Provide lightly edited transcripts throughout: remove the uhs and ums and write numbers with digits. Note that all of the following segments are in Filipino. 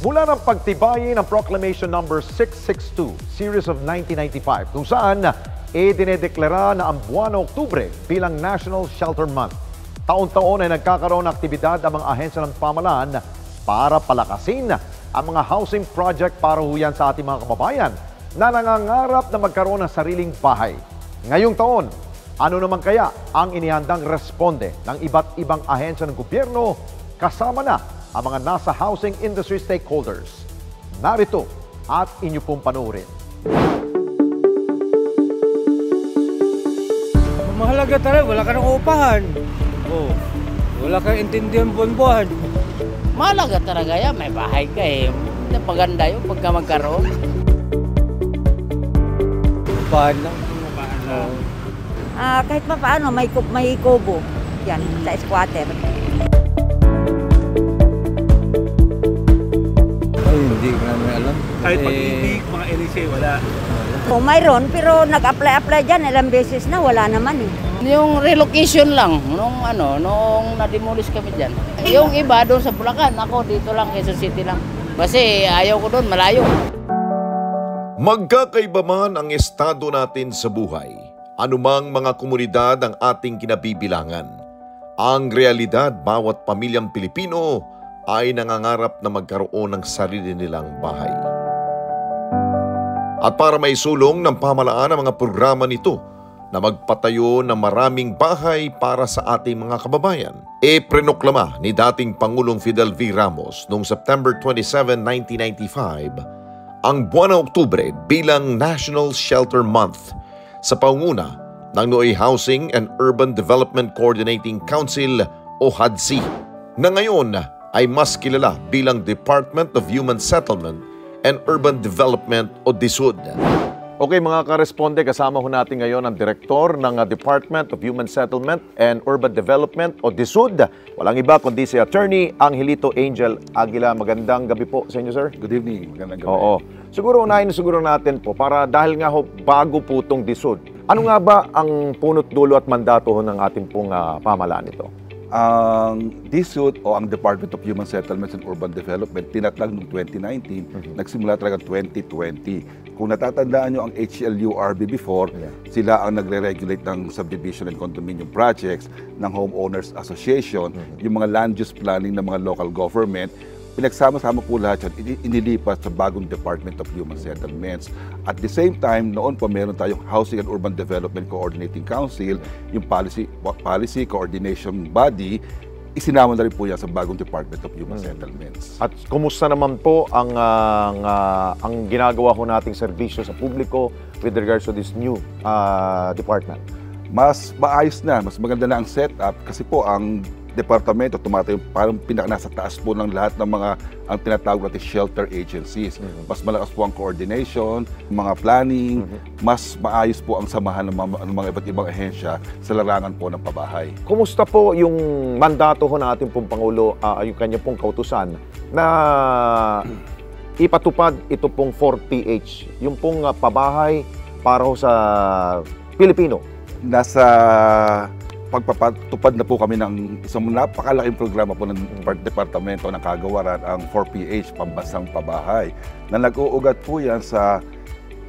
Mula ng pagtibayin ng Proclamation Number 662, Series of 1995, kung saan dinedeklara na ang buwan ng Oktubre bilang National Shelter Month. Taon-taon ay nagkakaroon ng aktibidad ang mga ahensya ng pamahalaan para palakasin ang mga housing project para huyan sa ating mga kababayan na nangangarap na magkaroon ng sariling bahay. Ngayong taon, ano naman kaya ang inihandang responde ng iba't ibang ahensya ng gobyerno kasama na ang mga nasa housing industry stakeholders? Narito at inyo pong panuorin. Mahalaga talaga, wala ka ng upahan. Wala kang intindihan buwan-buwan. Mahalaga talaga yan, may bahay ka eh. Napaganda yun pagka magkaroon. Upahan lang. Kahit pa paano, may kubo. Yan, sa squatter. Ay, hindi ko namin alam. Kahit pag-ibig, mga NSA, wala. Mayroon, pero nag-apply dyan, ilang beses na, wala naman eh. Yung relocation lang, nung na-demolish kami dyan. Yung iba doon sa Bulacan, ako dito lang, Quezon City lang. Kasi ayaw ko doon, malayo. Magkakaiba man ang estado natin sa buhay, anumang mga komunidad ang ating kinabibilangan. Ang realidad, bawat pamilyang Pilipino ay nangangarap na magkaroon ng sarili nilang bahay. At para maisulong ng pamahalaan ang mga programa nito na magpatayo ng maraming bahay para sa ating mga kababayan, prenoklama ni dating Pangulong Fidel V. Ramos noong September 27, 1995 ang buwan ng Oktubre bilang National Shelter Month sa pangunguna ng nooy Housing and Urban Development Coordinating Council o HUDC, na ngayon ay mas kilala bilang Department of Human Settlement and Urban Development o DSUD. Okay mga karesponde, kasama ho natin ngayon ang Direktor ng Department of Human Settlement and Urban Development o DSUD. Walang iba kundi si Attorney Angelito Angel Aguila. Magandang gabi po sa inyo, sir. Good evening. Magandang gabi. Oo. Siguro unahin natin po para dahil nga ho bago po itong DSUD. Ano nga ba ang punot dulo at mandato ho ng ating pong pamahalaan ito? Ang DSUD o ang Department of Human Settlements and Urban Development tinatag noong 2019, nagsimula talaga 2020. Kung natatandaan nyo ang HLURB before, sila ang nagre-regulate ng subdivision and condominium projects ng Homeowners Association, yung mga land use planning ng mga local government. Pinagsama-sama po lahat yan, inilipat sa bagong Department of Human Settlements. At the same time, noon pa meron tayong Housing and Urban Development Coordinating Council, yung policy coordination body, isinama na rin po yan sa bagong Department of Human Settlements. At kumusta naman po ang ginagawa ho nating serbisyo sa publiko with regards to this new department? Mas maayos na, mas maganda na ang setup kasi po ang departamento tumatayo parang nasa taas po ng lahat ng mga ang tinatawag natin shelter agencies. Mas malakas po ang coordination, mga planning, mas maayos po ang samahan ng mga iba't ibang ahensya sa larangan po ng pabahay. Kumusta po yung mandato ho ng ating pong Pangulo, yung kanya pong kautusan na ipatupad ito pong 4PH, yung pong pabahay para ho sa Pilipino? Nasa pagpapatupad na po kami ng isang napakalaking programa po ng Departamento ng Kagawaran, ang 4PH, Pambansang Pabahay, na nag-uugat po yan sa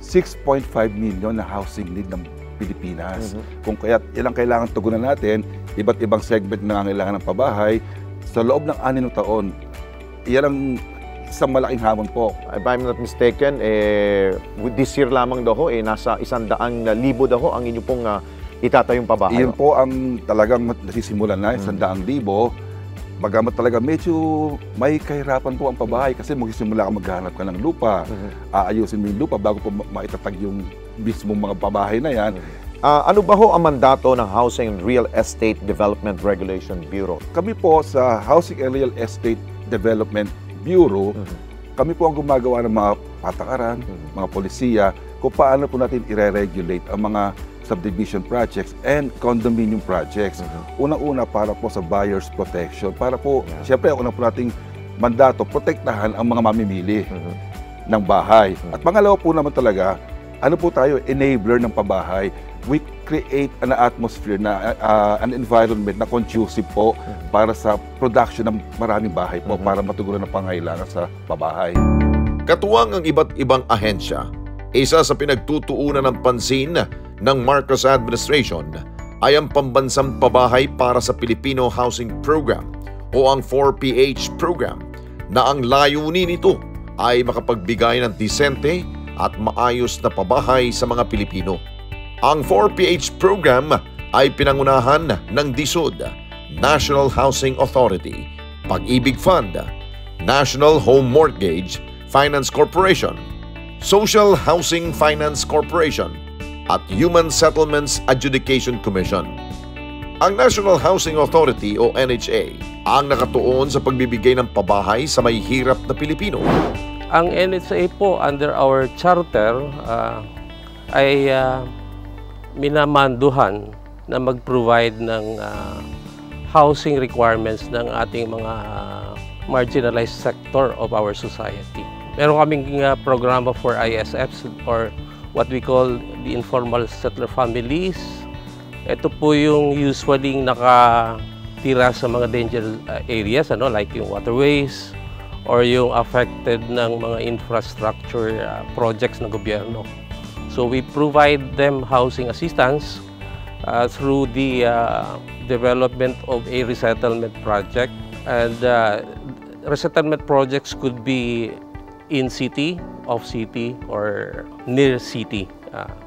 6.5 million na housing need ng Pilipinas. Kung kaya ilang kailangan tugunan natin, iba't ibang segment na kailangan ng pabahay, sa loob ng 6 taon, yan ang isang malaking hamon po. If I'm not mistaken, this year lamang daw ho, nasa 100,000 daw ho ang inyo pong itatayong pabahay. Iyon po ang talagang nasisimulan na, 100,000. Bagamat talaga medyo may kahirapan po ang pabahay kasi magsisimula ka maghanap ka ng lupa, aayusin mo yung lupa bago po maitatag yung mismong mga pabahay na yan. Ano ba ho ang mandato ng Housing and Real Estate Development Regulation Bureau? Kami po sa Housing and Real Estate Development Bureau, kami po ang gumagawa ng mga patakaran, mga polisiya, kung paano po natin i-regulate ang mga subdivision projects and condominium projects. Unang-una para po sa buyer's protection, para po, siyempre, unang po nating mandato, protektahan ang mga mamimili ng bahay. At pangalawa po naman talaga ano po tayo, enabler ng pabahay. We create an atmosphere na an environment na conducive po para sa production ng maraming bahay po para matugunan ang pangailangan sa pabahay. Katuwang ang iba't ibang ahensya, isa sa pinagtutuunan ng pansin ng Marcos administration ay ang pambansang pabahay para sa Filipino Housing Program o ang 4PH program na ang layunin nito ay makapagbigay ng disente at maayos na pabahay sa mga Pilipino. Ang 4PH program ay pinangunahan ng DSUD, National Housing Authority, Pag-ibig Fund, National Home Mortgage Finance Corporation, Social Housing Finance Corporation, at Human Settlements Adjudication Commission. Ang National Housing Authority o NHA ang nakatuon sa pagbibigay ng pabahay sa may hirap na Pilipino. Ang NHA po under our charter ay minamanduhan na mag-provide ng housing requirements ng ating mga marginalized sector of our society. Meron kaming programa for ISFs or what we call the informal settler families. Ito po yung usually nakatira sa mga danger areas, like yung waterways or yung affected ng mga infrastructure projects ng gobyerno. So we provide them housing assistance through the development of a resettlement project. And resettlement projects could be in city, off city, or near city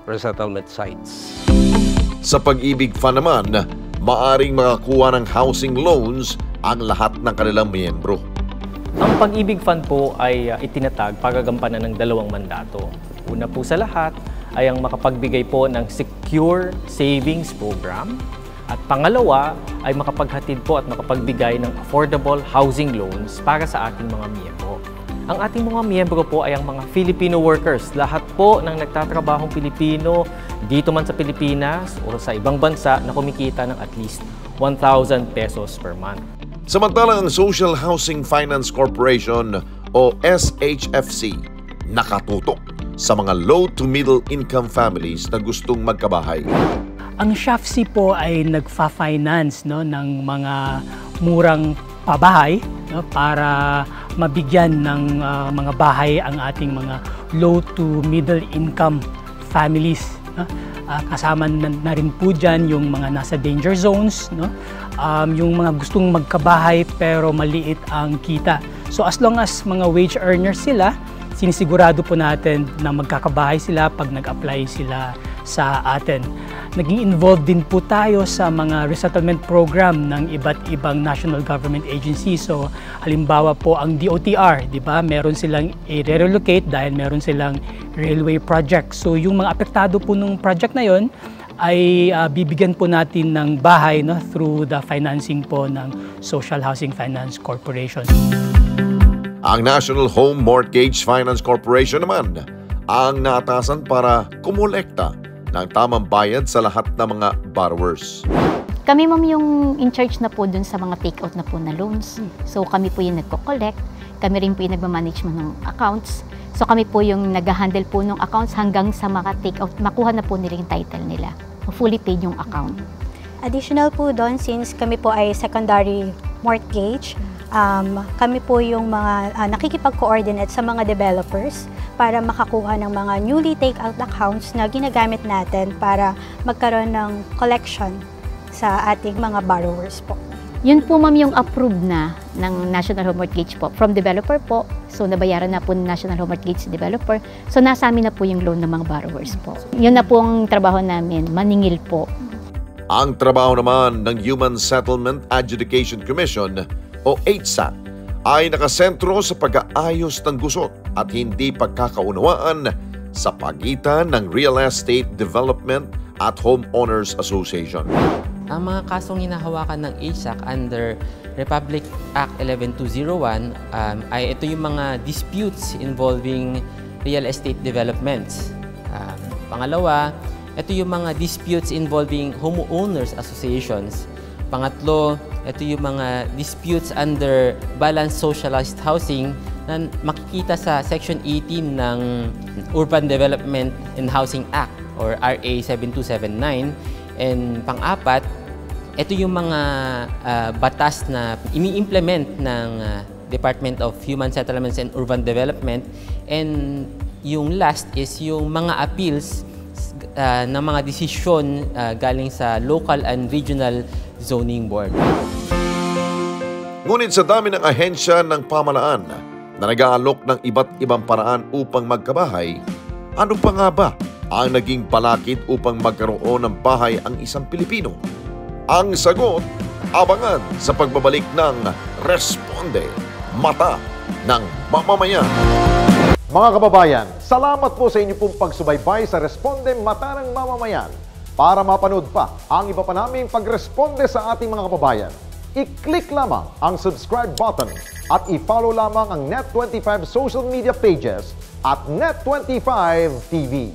resettlement sites. Sa Pag-ibig Fund naman, maaring makakuha ng housing loans ang lahat ng kanilang miyembro. Ang Pag-ibig Fund po ay itinatag para gagampanan ng dalawang mandato. Una po sa lahat ay ang makapagbigay po ng secure savings program at pangalawa ay makapaghatid po at makapagbigay ng affordable housing loans para sa ating mga miyembro. Ang ating mga miyembro po ay ang mga Filipino workers. Lahat po ng nagtatrabahong Pilipino dito man sa Pilipinas o sa ibang bansa na kumikita ng at least 1,000 pesos per month. Samantalang ang Social Housing Finance Corporation o SHFC nakatutok sa mga low to middle income families na gustong magkabahay. Ang SHFC po ay nagfa-finance ng mga murang pabahay para mabigyan ng mga bahay ang ating mga low to middle income families. Kasama na rin po dyan yung mga nasa danger zones, yung mga gustong magkabahay pero maliit ang kita. So as long as mga wage earners sila, sinisigurado po natin na magkakabahay sila pag nag-apply sila sa atin. Naging involved din po tayo sa mga resettlement program ng iba't ibang national government agencies. So halimbawa po ang DOTR, di ba? Meron silang i-relocate dahil meron silang railway project. So yung mga apektado po ng project na yon ay bibigyan po natin ng bahay through the financing po ng Social Housing Finance Corporation. Ang National Home Mortgage Finance Corporation naman ang naatasan para kumolekta ng tamang bayad sa lahat ng mga borrowers. Kami ma'am yung in charge na po dun sa mga take-out na po na loans. So kami po yung nagko-collect, kami rin po yung nagmamanagement ng accounts. So kami po yung nag-handle po ng accounts hanggang sa take-out, makuha na po nila yung title nila. Fully paid yung account. Additional po doon, since kami po ay secondary mortgage, kami po yung mga nakikipag-coordinate sa mga developers para makakuha ng mga newly take-out accounts na ginagamit natin para magkaroon ng collection sa ating mga borrowers po. Yun po ma'am yung approved na ng National Home Mortgage po from developer po. So nabayaran na po ng National Home Mortgage developer. So nasa amin na po yung loan ng mga borrowers po. Yun na po ang trabaho namin, maningil po. Ang trabaho naman ng Human Settlement Adjudication Commission o HSAC ay nakasentro sa pag-aayos ng gusot at hindi pagkakaunawaan sa pagitan ng Real Estate Development at Homeowners Association. Ang mga kasong hinahawakan ng HSAC under Republic Act 11201 ay ito yung mga disputes involving real estate developments. Pangalawa, ito yung mga disputes involving homeowners associations. Pangatlo, ito yung mga disputes under balanced socialized housing na makikita sa Section 18 ng Urban Development and Housing Act or RA 7279. And pang-apat, ito yung mga batas na ini-implement ng Department of Human Settlements and Urban Development. And yung last is yung mga appeals ng mga desisyon galing sa local and regional zoning board. Ngunit sa dami ng ahensya ng pamahalaan na nag-aalok ng iba't ibang paraan upang magkabahay, ano pa nga ba ang naging palakid upang magkaroon ng bahay ang isang Pilipino? Ang sagot, abangan sa pagbabalik ng Responde, Mata ng Mamamayan. Mga kababayan, salamat po sa inyo pong pagsubaybay sa Responde Mata ng Mamamayan. Para mapanood pa ang iba pa naming pagresponde sa ating mga kababayan, i-click lamang ang subscribe button at i-follow lamang ang Net25 social media pages at Net25 TV.